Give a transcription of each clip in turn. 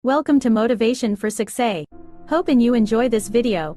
Welcome to Motivation for Success. Hoping you enjoy this video.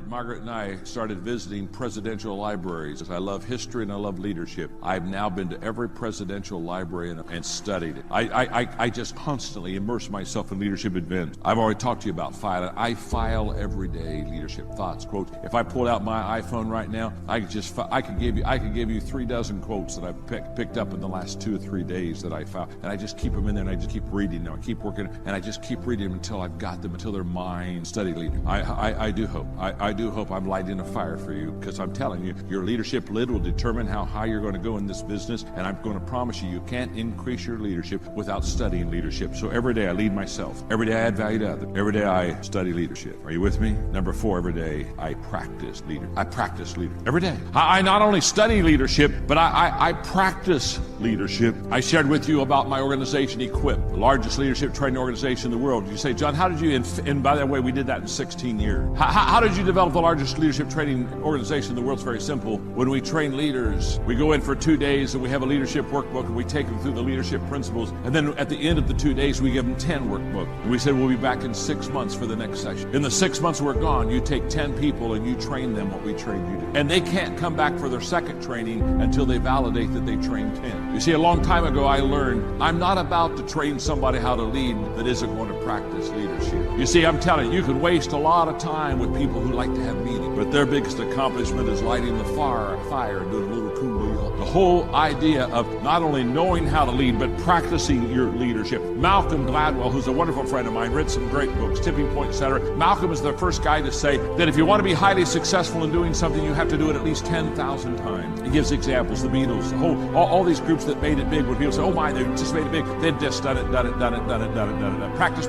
Margaret and I started visiting presidential libraries. I love history and I love leadership. I've now been to every presidential library and studied it. I just constantly immerse myself in leadership events. I've already talked to you about filing. I file every day leadership thoughts, quotes. If I pulled out my iPhone right now, I could give you 36 quotes that I've picked up in the last 2 or 3 days that I filed, and I just keep them in there and I just keep reading them. I keep working and I just keep reading them until I've got them, until they're mine. Study leader. I do hope. I do hope I'm lighting a fire for you, because I'm telling you, your leadership lid will determine how high you're going to go in this business, and I'm going to promise you, you can't increase your leadership without studying leadership. So every day I lead myself. Every day I add value to others. Every day I study leadership. Are you with me? Number 4, every day I practice leadership. I practice leadership. Every day. I not only study leadership, but I practice leadership. I shared with you about my organization, Equip, the largest leadership training organization in the world. You say, John, how did you, and by the way, we did that in 16 years. How did you develop the largest leadership training organization in the world? It's very simple. When we train leaders, we go in for 2 days and we have a leadership workbook and we take them through the leadership principles. And then at the end of the 2 days, we give them 10 workbooks. And we said, we'll be back in 6 months for the next session. In the 6 months we're gone, you take 10 people and you train them what we trained you to. And they can't come back for their second training until they validate that they trained 10. You see, a long time ago, I learned I'm not about to train somebody how to lead that isn't going to practice leadership. You see, I'm telling you, you can waste a lot of time with people who like to have meetings, but their biggest accomplishment is lighting the fire and doing a little kumbaya. The whole idea of not only knowing how to lead, but practicing your leadership. Malcolm Gladwell, who's a wonderful friend of mine, written some great books, Tipping Point, etc. Malcolm is the first guy to say that if you want to be highly successful in doing something, you have to do it at least 10,000 times. He gives examples, the Beatles, all these groups that made it big, where people say, oh my, they just made it big. They'd just done it. Practice.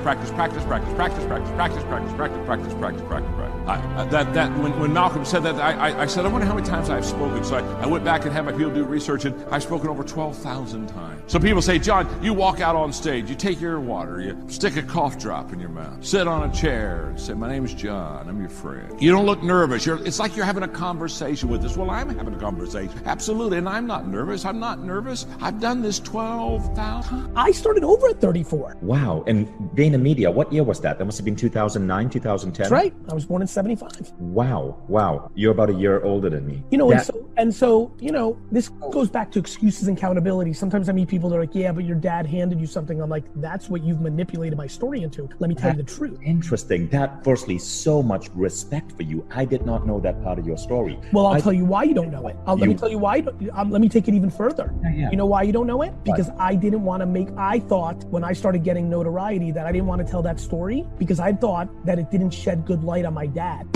When Malcolm said that, I said, I wonder how many times I've spoken. So I went back and had my people do research, and I've spoken over 12,000 times. So people say, John, you walk out on stage, you take your water, you stick a cough drop in your mouth, sit on a chair and say, my name is John, I'm your friend. You don't look nervous. It's like you're having a conversation with us. Well, I'm having a conversation. Absolutely. And I'm not nervous. I'm not nervous. I've done this 12,000. I started over at 34. Wow. And VaynerMedia, what year was that? That must have been 2009, 2010? That's right. I was born in 75. Wow. You're about a year older than me. You know, and so, you know, this goes back to excuses and accountability. Sometimes I meet people that are like, yeah, but your dad handed you something. I'm like, that's what you've manipulated my story into. Let me tell you the truth. Interesting. That, firstly, so much respect for you. I did not know that part of your story. Well, I'll tell you why you don't know it. Let me tell you why. Let me take it even further. Yeah. You know why you don't know it? Because I didn't want to I thought when I started getting notoriety that I didn't want to tell that story because I thought that it didn't shed good light on my dad.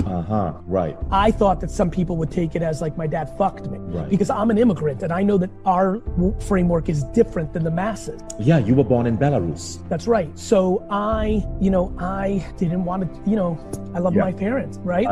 Right. I thought that some people would take it as like my dad fucked me. Right. Because I'm an immigrant and I know that our framework is different than the masses. Yeah, you were born in Belarus. That's right. So I didn't want to, I love my parents, right?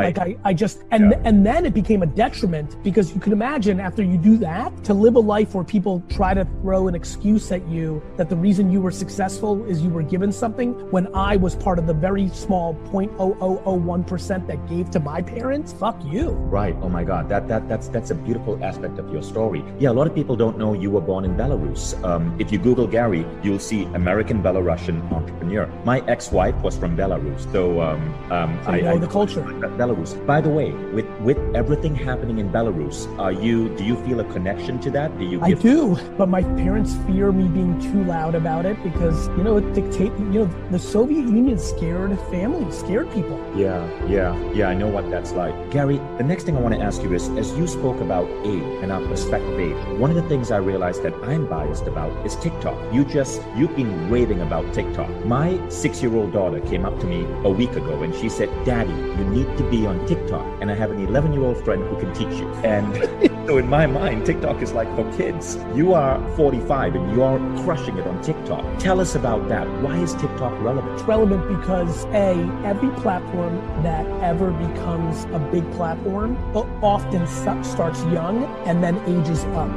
And then it became a detriment because you can imagine after you do that, to live a life where people try to throw an excuse at you that the reason you were successful is you were given something when I was part of the very small 0.0001% that gave to my parents. Fuck you. Right. Oh my God. That's a beautiful aspect of your story. Yeah, a lot of people don't know you were born in Belarus. If you Google Gary, you'll see American Belarusian entrepreneur. My ex-wife was from Belarus, so I know the culture. Belarus. By the way, with everything happening in Belarus, do you feel a connection to that? I do, but my parents fear me being too loud about it because the Soviet Union scared families, scared people. Yeah, I know what that's like. Gary, the next thing I want to ask you is, as you spoke about age and our perspective age, one of the things I realized that I'm biased about is TikTok. You've been raving about TikTok. My 6-year-old daughter came up to me a week ago and she said, Daddy, you need to be on TikTok. And I have an 11-year-old friend who can teach you. And so in my mind, TikTok is like for kids. You are 45 and you are crushing it on TikTok. Tell us about that. Why is TikTok relevant? It's relevant because every platform that ever becomes a big platform often starts young and then ages up.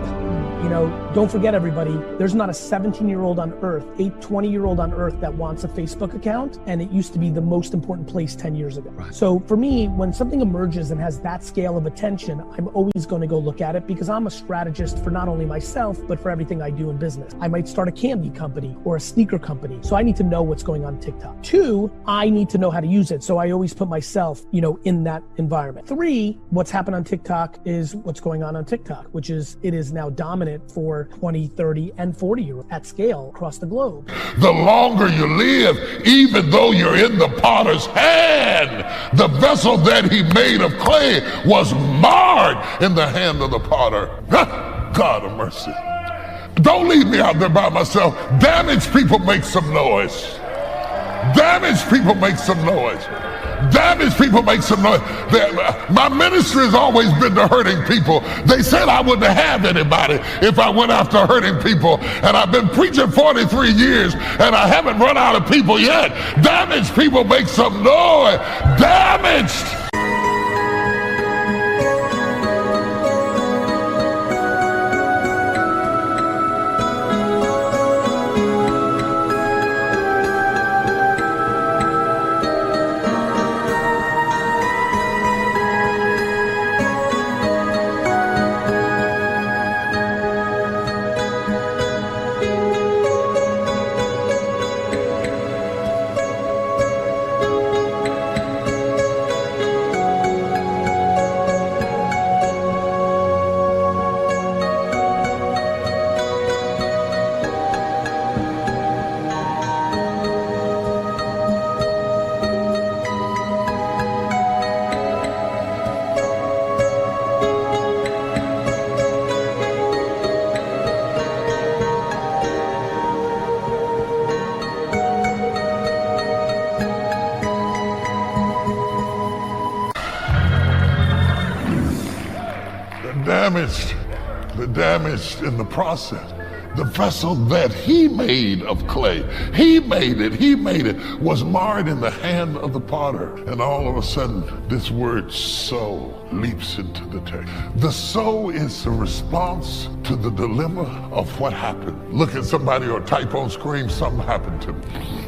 don't forget, everybody, there's not a 17-year-old on earth, a 20-year-old on earth that wants a Facebook account, and it used to be the most important place 10 years ago. Right. So for me, when something emerges and has that scale of attention, I'm always going to go look at it, because I'm a strategist for not only myself, but for everything I do in business. I might start a candy company or a sneaker company, so I need to know what's going on TikTok. 2, I need to know how to use it, so I always put myself, in that environment. 3, what's happened on TikTok is what's going on TikTok, which is, it is now dominant for 20, 30, and 40-year-olds at scale across the globe. The longer you live, even though you're in the potter's hand, the vessel that he made of clay was marred in the hand of the potter. God of mercy. Don't leave me out there by myself. Damaged people make some noise. Damaged people make some noise. Damaged people make some noise. My ministry has always been to hurting people. They said I wouldn't have anybody if I went after hurting people. And I've been preaching 43 years and I haven't run out of people yet. Damaged people make some noise. Damaged. The damage in the process. The vessel that he made of clay, he made it, was marred in the hand of the potter. And all of a sudden, this word sow leaps into the text. The sow is a response to the dilemma of what happened. Look at somebody or type on screen, something happened to me.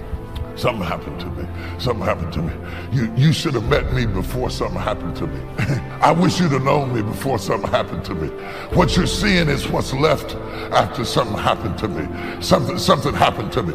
Something happened to me. Something happened to me. You should have met me before something happened to me. I wish you'd have known me before something happened to me. What you're seeing is what's left after something happened to me. Something happened to me.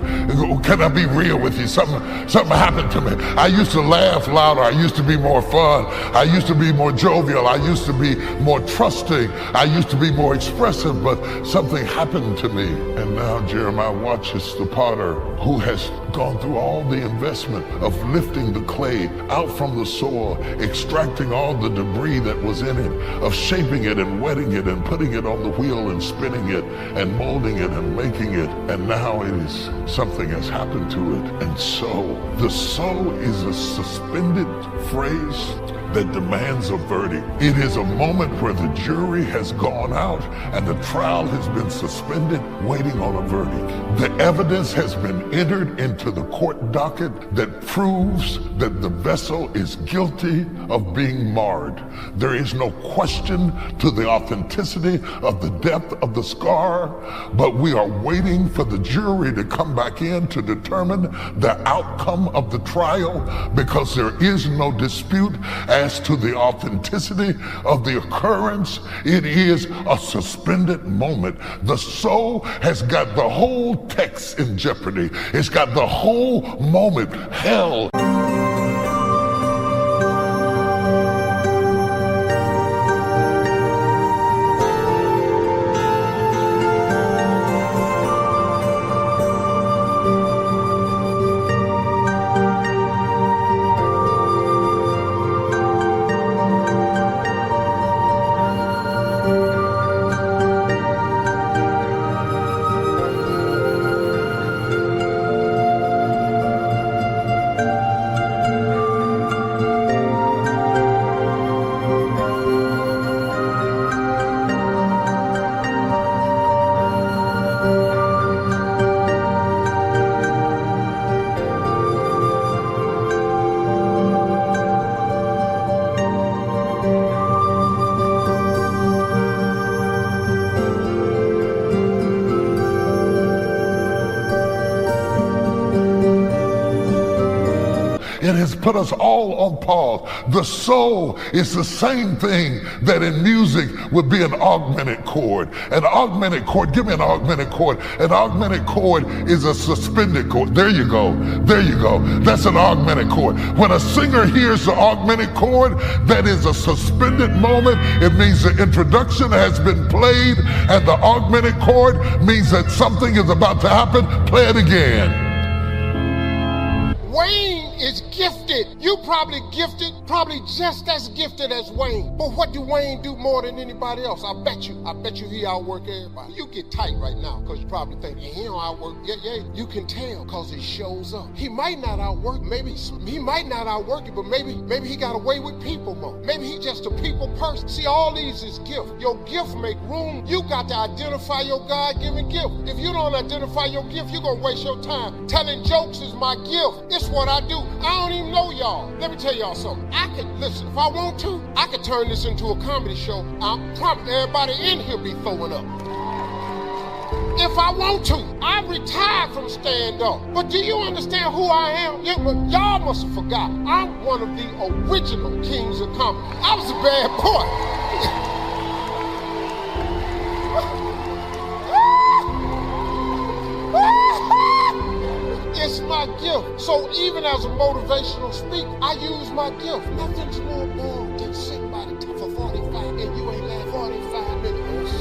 Can I be real with you? Something happened to me. I used to laugh louder. I used to be more fun. I used to be more jovial. I used to be more trusting. I used to be more expressive, but something happened to me. And now Jeremiah watches the potter who has gone through all the investment of lifting the clay out from the soil, extracting all the debris that was in it, of shaping it and wetting it and putting it on the wheel and spinning it and molding it and making it. And now something has happened to it. And so, the so is a suspended phrase that demands a verdict. It is a moment where the jury has gone out and the trial has been suspended, waiting on a verdict. The evidence has been entered into the court docket that proves that the vessel is guilty of being marred. There is no question to the authenticity of the depth of the scar, but we are waiting for the jury to come back in to determine the outcome of the trial, because there is no dispute as to the authenticity of the occurrence. It is a suspended moment. The so has got the whole text in jeopardy. It's got the whole moment held. It has put us all on pause. The soul is the same thing that in music would be an augmented chord. An augmented chord, give me an augmented chord. An augmented chord is a suspended chord. There you go. There you go. That's an augmented chord. When a singer hears the augmented chord, that is a suspended moment. It means the introduction has been played, and the augmented chord means that something is about to happen. Play it again. Wayne is gifted. You probably gifted, probably just as gifted as Wayne. But what do Wayne do more than anybody else? I bet you he outwork everybody. You get tight right now because you probably think, he don't outwork. Yeah. You can tell because he shows up. He might not outwork, maybe he might not outwork you, but maybe he got away with people more. Maybe he just a people person. See, all these is gift. Your gift make room. You got to identify your God-given gift. If you don't identify your gift, you're going to waste your time. Telling jokes is my gift. It's what I do. I don't even know y'all. Let me tell y'all something. I could, listen, if I want to, I could turn this into a comedy show. I'm probably everybody in here be throwing up. If I want to, I retired from stand-up. But do you understand who I am? Y'all must have forgot. I'm one of the original kings of comedy. I was a bad boy. It's my gift. So even as a motivational speaker, I use my gift. Nothing's more boring than sitting by the top for 45 and you ain't laughed 45 minutes.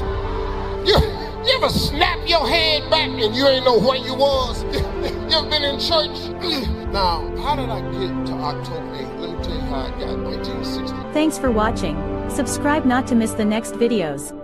You ever snap your head back and you ain't know where you was? You ever been in church? Now, how did I get to October 8th? Let me tell you how I got 1960. Thanks for watching. Subscribe not to miss the next videos.